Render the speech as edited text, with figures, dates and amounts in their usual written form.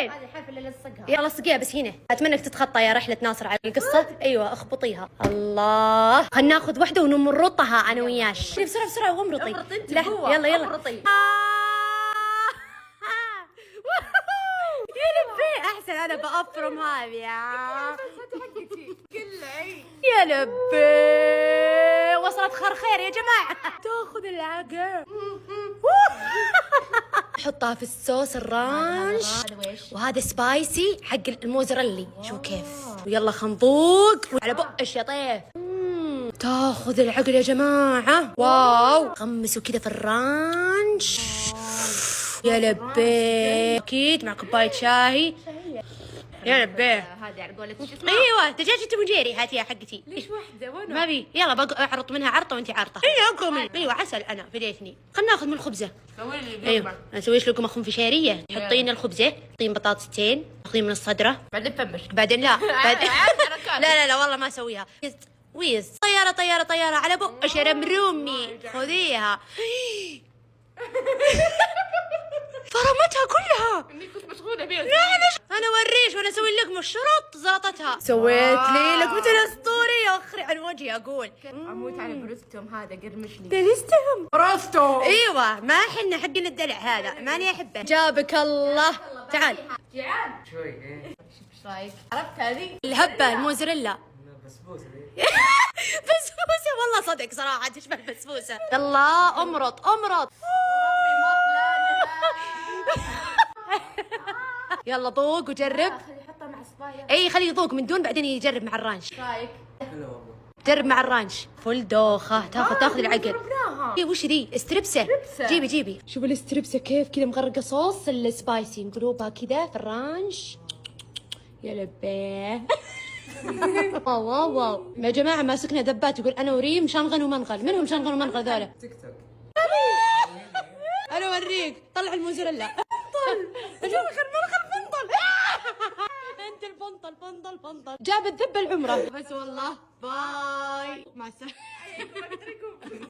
وين؟ هذه حفل اللي لصقها. يلا صقيها بس هنا. اتمنى انك تتخطى يا رحله ناصر على القصه. ايوه اخبطيها. الله، خلينا ناخذ واحده ونمرطها انا وياش. بسرعه بسرعه وامرطي. امرطي انت لا، جوا. يلا يلا امرطي. يا لبي احسن، انا بأفرم هذه يا حقتي كل عين. يا لبي. وصلت خير يا جماعه. تاخذ العقل. حطها في الصوص الرانش. هذا ويش؟ وهذا سبايسي حق الموزريلي. شو كيف. ويلا خنبوق على بقش يا طيف. تاخذ العقل يا جماعه. واو، غمسوا كذا في الرانش. يا لبي، اكيد مع كوبايه شاي. يا لبي. هذه على قولة شو اسمها؟ ايوه دجاجة ابو جيري. هاتيها حقتي. ليش واحدة وانا؟ ما بي. يلا اعرط منها عرطه وانت عرطه. ايوه عسل. انا فديتني. خلنا ناخذ من الخبزه. سوي لي ايوه اسوي لك لقمه خنفشاريه. تحطين الخبزه، تحطين بطاطستين، تاخذين من الصدره. بعدين فمش. بعدين لا لا والله ما اسويها. ويز طياره على بق شرم رومي. خذيها. فرمتها كلها. اني كنت مشغولة بيها. انا وريش وانا اسوي لقمه الشرط زلطتها. سويت لي لقمه الاسطوريه واخري عن وجهي اقول. اموت على بروستوم هذا قرمش لي. درستهم. بروستوم. ايوه ما حنا حقنا الدلع هذا ماني احبه. جابك الله. تعال. جيعان شوي ايه. ايش رايك؟ عرفت هذه؟ الهبه الموزريلا. بسبوسه دي. بسبوسه والله صدق صراحه تشبه البسبوسه. يلا امرط. يلا ذوق وجرب. خلي حطها مع الصبايا. اي خليه يذوق من دون بعدين يجرب مع الرانش. ايش رايك؟ حلو والله. جرب مع الرانش. فل دوخه. تاخذ العقل. جربناها. ايه وش ذي؟ استربسه. جيبي شوفوا الاستربسه كيف كذا مغرقه صوص السبايسي. نقلوبها كذا في الرانش. يا لبيه. واو يا جماعه ماسكنا دبات يقول انا وريم شنغن ومنغل. منهم شنغن ومنغل ذولا؟ تيك توك. انا اوريك. طلع الموزريلا. انت البنطل. جاب الذبه العمره. بس والله باي مع السلامه.